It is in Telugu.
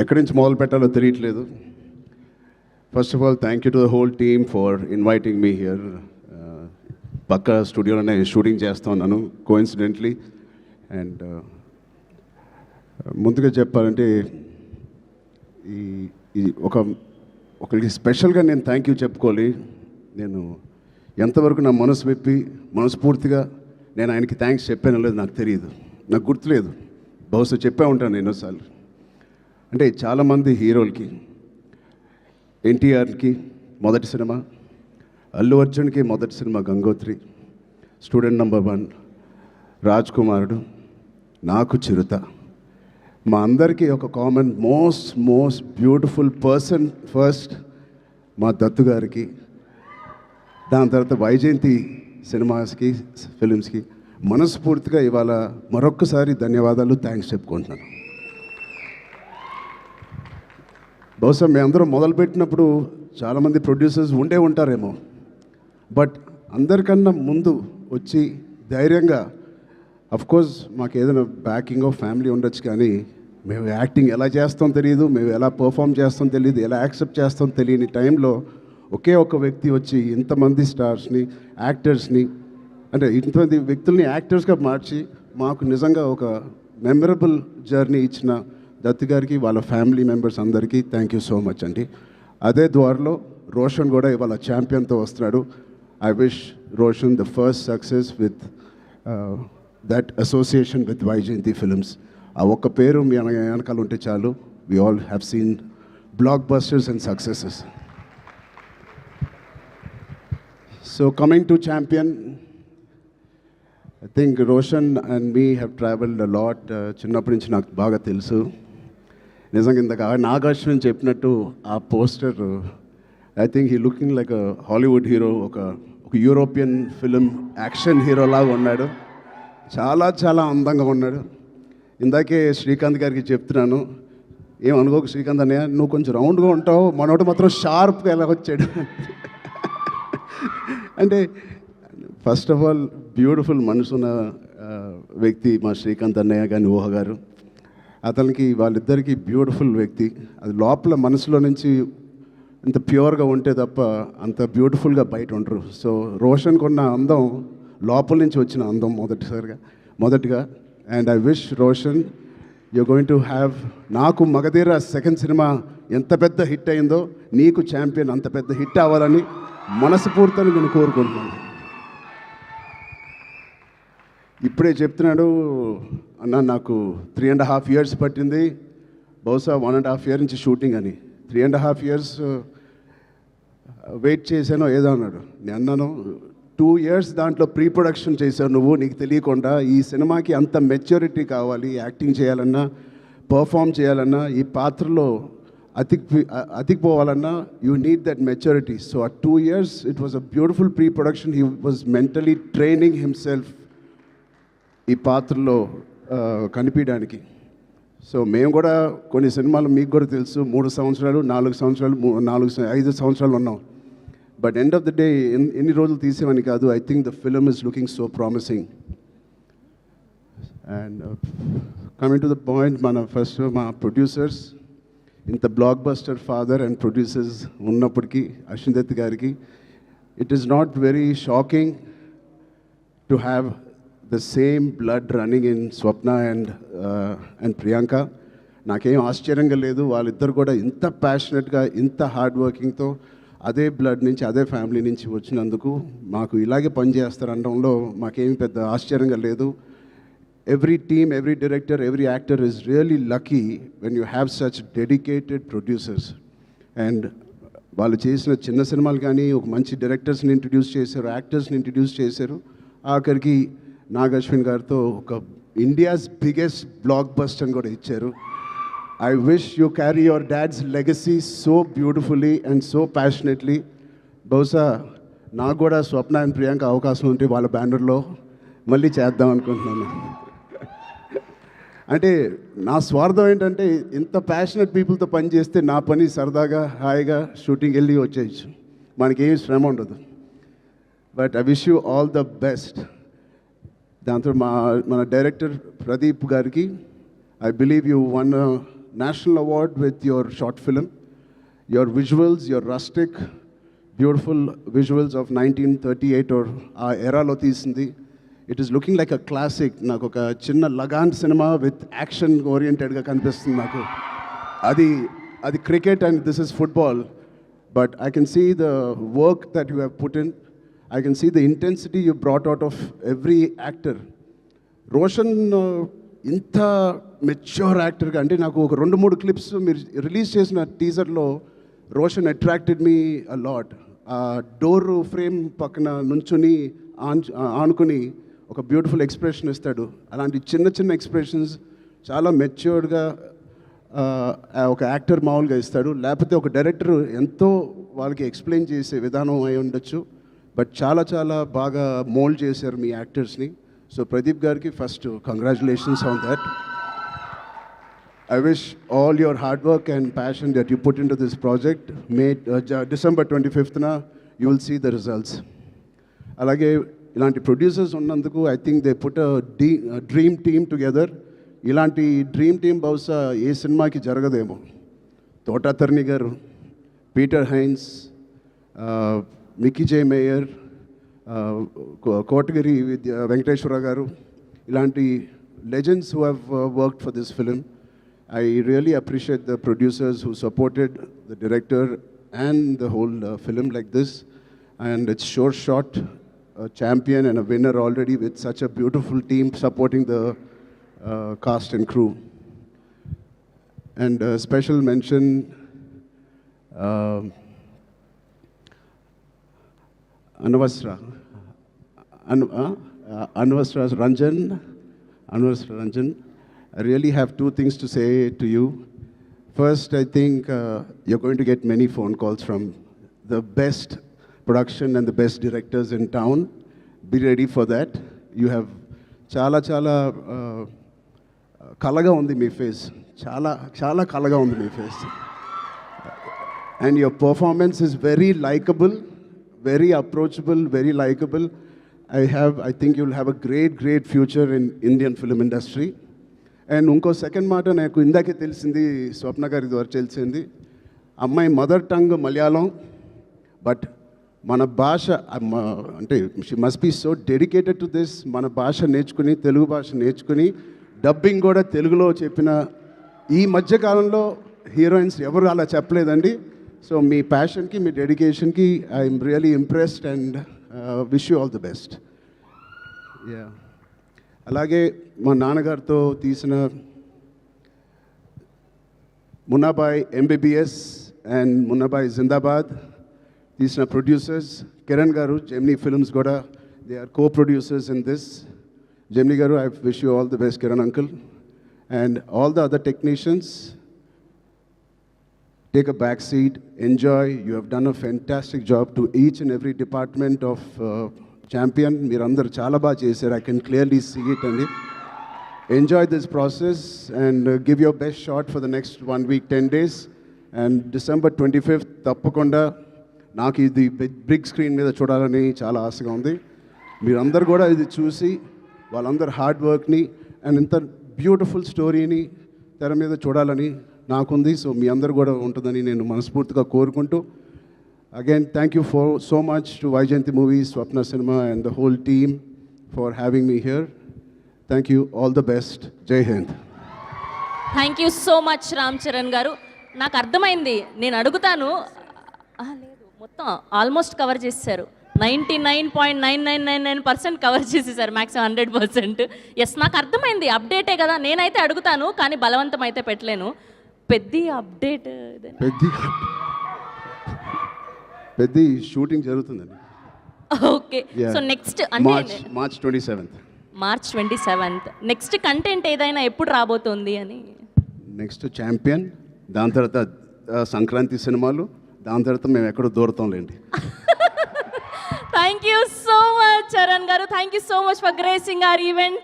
ఎక్కడి నుంచి మొదలు పెట్టాలో తెలియట్లేదు. First of all thank you to the whole team for inviting me here. పక్క స్టూడియోలోనే షూటింగ్ చేస్తూ ఉన్నాను కోఇన్సిడెంట్లీ. అండ్ ముందుగా చెప్పాలంటే ఈ ఒకరికి స్పెషల్గా నేను థ్యాంక్ యూ చెప్పుకోవాలి. నేను ఎంతవరకు నా మనసు విప్పి మనస్ఫూర్తిగా నేను ఆయనకి థ్యాంక్స్ చెప్పానో లేదు నాకు తెలియదు, నాకు గుర్తులేదు. బహుశా చెప్పే ఉంటాను ఎన్నోసార్లు. అంటే చాలామంది హీరోలకి, ఎన్టీఆర్కి మొదటి సినిమా, అల్లు అర్జున్కి మొదటి cinema Gangotri, student number 1, Raj కుమారుడు, నాకు చిరుత. మా అందరికీ ఒక common most beautiful person first మా దత్తు గారికి, దాని తర్వాత వైజయంతి సినిమాస్కి, ఫిలిమ్స్కి మనస్ఫూర్తిగా ఇవాళ మరొక్కసారి ధన్యవాదాలు, థ్యాంక్స్ చెప్పుకుంటున్నాను. బహుశా మేము అందరం మొదలుపెట్టినప్పుడు చాలామంది ప్రొడ్యూసర్స్ ఉండే ఉంటారేమో, బట్ అందరికన్నా ముందు వచ్చి ధైర్యంగా, అఫ్కోర్స్ మాకు ఏదైనా బ్యాకింగ్ ఆఫ్ ఫ్యామిలీ ఉండొచ్చు, కానీ మేము యాక్టింగ్ ఎలా చేస్తాం తెలియదు, మేము ఎలా పర్ఫామ్ చేస్తాం తెలియదు, ఎలా యాక్సెప్ట్ చేస్తాం తెలియని టైంలో ఒకే ఒక వ్యక్తి వచ్చి ఇంతమంది స్టార్స్ని, యాక్టర్స్ని, అంటే ఇంతమంది వ్యక్తుల్ని యాక్టర్స్గా మార్చి మాకు నిజంగా ఒక మెమరబుల్ జర్నీ ఇచ్చిన దత్తు గారికి, వాళ్ళ ఫ్యామిలీ మెంబర్స్ అందరికీ థ్యాంక్ యూ సో మచ్ అండి. అదే ద్వారలో రోషన్ కూడా ఇవాళ ఛాంపియన్తో వస్తున్నాడు. I wish Roshan the first success with that association with Vyjayanthi films. ఆ ఒక్క పేరు మీ వెనకాల ఉంటే చాలు. We all have seen blockbusters and successes. So coming to champion, I think Roshan and me have travelled a lot. చిన్నప్పటి నుంచి నాకు బాగా తెలుసు. నిజంగా ఇందాక నాగార్జున చెప్పినట్టు ఆ poster, I think he looking like a Hollywood hero, ఒక యూరోపియన్ ఫిలిం యాక్షన్ హీరో లాగా ఉన్నాడు. చాలా అందంగా ఉన్నాడు. ఇందాకే శ్రీకాంత్ గారికి చెప్తున్నాను, ఏమనుకోకు శ్రీకాంత్ అన్నయ్య, నువ్వు కొంచెం రౌండ్గా ఉంటావు, మనోడు మాత్రం షార్ప్గా ఎలా వచ్చాడు. అంటే ఫస్ట్ ఆఫ్ ఆల్ బ్యూటిఫుల్ మనసున్న వ్యక్తి మా శ్రీకాంత్ అన్నయ్య కానీ ఊహ గారు. అతనికి వాళ్ళిద్దరికీ బ్యూటిఫుల్ వ్యక్తి. అది లోపల మనసులో నుంచి ఇంత ప్యూర్గా ఉంటే తప్ప అంత బ్యూటిఫుల్గా బయట ఉండరు. సో రోషన్కి ఉన్న అందం లోపల నుంచి వచ్చిన అందం మొదటిగా. And I wish Roshan you going to have, నాకు మగధీర సెకండ్ సినిమా ఎంత పెద్ద హిట్ అయిందో నీకు ఛాంపియన్ అంత పెద్ద హిట్ అవ్వాలని మనస్ఫూర్తిని నేను కోరుకుంటున్నాను. ఇప్పుడే చెప్తున్నాడు అన్న, నాకు 3.5 years పట్టింది, బహుశా 1.5 year నుంచి షూటింగ్ అని. 3.5 years వెయిట్ చేశానో ఏదో అన్నాడు. నేను అన్నాను 2 years దాంట్లో ప్రీ ప్రొడక్షన్ చేశావు నువ్వు, నీకు తెలియకుండా. ఈ సినిమాకి అంత మెచ్యూరిటీ కావాలి, యాక్టింగ్ చేయాలన్నా, పర్ఫామ్ చేయాలన్నా, ఈ పాత్రలో అతికిపోవాలన్నా, you need that maturity. So ఆ 2 years it was a beautiful pre production. He was mentally training himself ఈ పాత్రలో కనిపించడానికి. సో మేము కూడా కొన్ని సినిమాలు మీకు కూడా తెలుసు 3 సంవత్సరాలు 4 సంవత్సరాలు 5 సంవత్సరాలు ఉన్నాం. But end of the day ఎన్ని రోజులు తీసేవని కాదు. I think the film is looking so promising. And coming to the point, మా ప్రొడ్యూసర్స్, ఇంత block buster father and producers ఉన్నప్పటికీ అశ్విన్ దత్ గారికి it is not very shocking to have the same blood running in Swapna and Priyanka. నాకేం ఆశ్చర్యంగా లేదు. వాళ్ళిద్దరు కూడా ఇంత ప్యాషనెట్గా, ఇంత హార్డ్ వర్కింగ్తో అదే బ్లడ్ నుంచి, అదే ఫ్యామిలీ నుంచి వచ్చినందుకు మాకు ఇలాగే పనిచేస్తారనడంలో మాకేం పెద్ద ఆశ్చర్యంగా లేదు. Every team, every director, every actor is really lucky when you have such dedicated producers. And వాళ్ళు చేసిన చిన్న సినిమాలు కానీ ఒక మంచి డైరెక్టర్స్ని ఇంట్రడ్యూస్ చేశారు, యాక్టర్స్ని ఇంట్రడ్యూస్ చేశారు. ఆఖరికి నాగశ్విన్ గారితో ఒక ఇండియాస్ బిగ్గెస్ట్ బ్లాక్ బస్టర్ అని కూడా ఇచ్చారు. I wish you carry your dad's legacy so beautifully and so passionately. బహుశా నాకు కూడా స్వప్న అండ్ ప్రియాంక అవకాశం ఉంటే వాళ్ళ బ్యానర్లో మళ్ళీ చేద్దాం అనుకుంటున్నాను. అంటే నా స్వార్థం ఏంటంటే ఇంత ప్యాషనెట్ పీపుల్తో పనిచేస్తే నా పని సరదాగా హాయిగా షూటింగ్ వెళ్ళి వచ్చేయచ్చు, మనకేం శ్రమ ఉండదు. But I wish you all the best. దాంతో మన డైరెక్టర్ ప్రదీప్ గారికి, I believe you one national award with your short film. Your visuals, your rustic, beautiful visuals of 1938 or era lo teesindi. It is looking like a classic. Naku oka chinna Lagan cinema with action oriented ga kanipistundi naku. Adi cricket and this is football. But I can see the work that you have put in. I can see the intensity you brought out of every actor. Roshan ఇంత మెచ్యూర్ యాక్టర్గా అంటే నాకు ఒక 2-3 క్లిప్స్ మీరు రిలీజ్ చేసిన టీజర్లో Roshan attracted me a lot. ఆ డోర్ ఫ్రేమ్ పక్కన నుంచుని ఆనుకుని ఒక బ్యూటిఫుల్ ఎక్స్ప్రెషన్ ఇస్తాడు. అలాంటి చిన్న చిన్న ఎక్స్ప్రెషన్స్ చాలా మెచ్యూర్డ్గా ఒక యాక్టర్ మామూలుగా ఇస్తాడు. లేకపోతే ఒక డైరెక్టర్ ఎంతో వాళ్ళకి ఎక్స్ప్లెయిన్ చేసే విధానం అయి ఉండొచ్చు. బట్ చాలా చాలా బాగా మోల్డ్ చేశారు మీ యాక్టర్స్ని. సో ప్రదీప్ గారికి first congratulations on that. I wish all your hard work and passion that you put into this project, December 25th, you will see the results. Alage ilanti producers ఉన్నందుకు I think they put a dream team together. ఇలాంటి డ్రీమ్ టీమ్ బహుశా ఏ సినిమాకి జరగదేమో. తోటాతర్ని గారు, పీటర్ హైన్స్, మిక్కీ జే మేయర్, కోటగిరి వెంకటేశ్వర గారు, ఇలాంటి legends who have worked for this film. I really appreciate the producers who supported the director and the whole film like this. And it's sure shot, a champion and a winner already with such a beautiful team supporting the cast and crew. And special mention Anvasra Ranjan. I really have two things to say to you. First, I think you're going to get many phone calls from the best production and the best directors in town. Be ready for that. You have chala kalaga undi me face. Chala kalaga undi me face. And your performance is very likable, very approachable, very likable. I think you'll have a great future in Indian film industry. And ఇంకో సెకండ్ మాట నాకు ఇందాకే తెలిసింది, స్వప్న గారి ద్వారా తెలిసింది. అమ్మాయి మదర్ టంగ్ మలయాళం, బట్ మన భాష అంటే she must be so dedicated to this. మన భాష నేర్చుకుని, తెలుగు భాష నేర్చుకుని డబ్బింగ్ కూడా తెలుగులో చెప్పిన ఈ మధ్యకాలంలో హీరోయిన్స్ ఎవరు అలా చెప్పలేదండి. సో మీ ప్యాషన్కి, మీ డెడికేషన్కి I'm really impressed and wish you all the best. Yeah, అలాగే మా నాన్నగారితో తీసిన మున్నాబాయ్ ఎంబీబీఎస్ అండ్ మున్నాబాయ్ జిందాబాద్ తీసిన ప్రొడ్యూసర్స్ కిరణ్ గారు, జెమినీ ఫిల్మ్స్ కూడా they are co-producers in this. Gemini గారు, I wish you all the best, Kiran uncle. And all the other technicians, take a back seat, enjoy. You have done a fantastic job to each and every department of Champion. మీరందరూ చాలా బాగా చేశారు. I can clearly see it. And enjoy this process and give your best shot for the next 1 week, 10 days. And December 25th, తప్పకుండా నాకు ఇది బిగ్ స్క్రీన్ మీద చూడాలని చాలా ఆశగా ఉంది. మీరందరూ కూడా ఇది చూసి వాళ్ళందరూ హార్డ్ వర్క్ని అండ్ ఇంత బ్యూటిఫుల్ స్టోరీని తెర మీద చూడాలని నాకుంది. సో మీ అందరు కూడా ఉంటుందని నేను మనస్ఫూర్తిగా కోరుకుంటూ, again thank you so much to Vaijayanti Movies, Swapna Cinema and the whole team for having me here. Thank you, all the best. Jai Hind. Thank you so much Ram Charan garu. నాకు అర్థమైంది, నేను అడుగుతాను. లేదు, మొత్తం ఆల్మోస్ట్ కవర్ చేసేసారు. 99.9999% కవర్ చేసేసారు, మ్యాక్సిమం 100%. ఎస్, నాకు అర్థమైంది, అప్డేటే కదా. నేనైతే అడుగుతాను కానీ బలవంతం అయితే పెట్టలేను. పెద్ద అప్డేట్, పెద్ద షూటింగ్ జరుగుతుందండి. ఓకే, సో నెక్స్ట్ అంటే March 27th. March 27th. Next content ఏదైనా ఎప్పుడు రాబోతోంది అని? నెక్స్ట్ ఛాంపియన్, దాని తర్వాత సంక్రాంతి సినిమాలు, దాని తర్వాత మేము ఎక్కడో దూరతాంలేండి. Thank you so much Charan గారు. Thank you so much for gracing our event.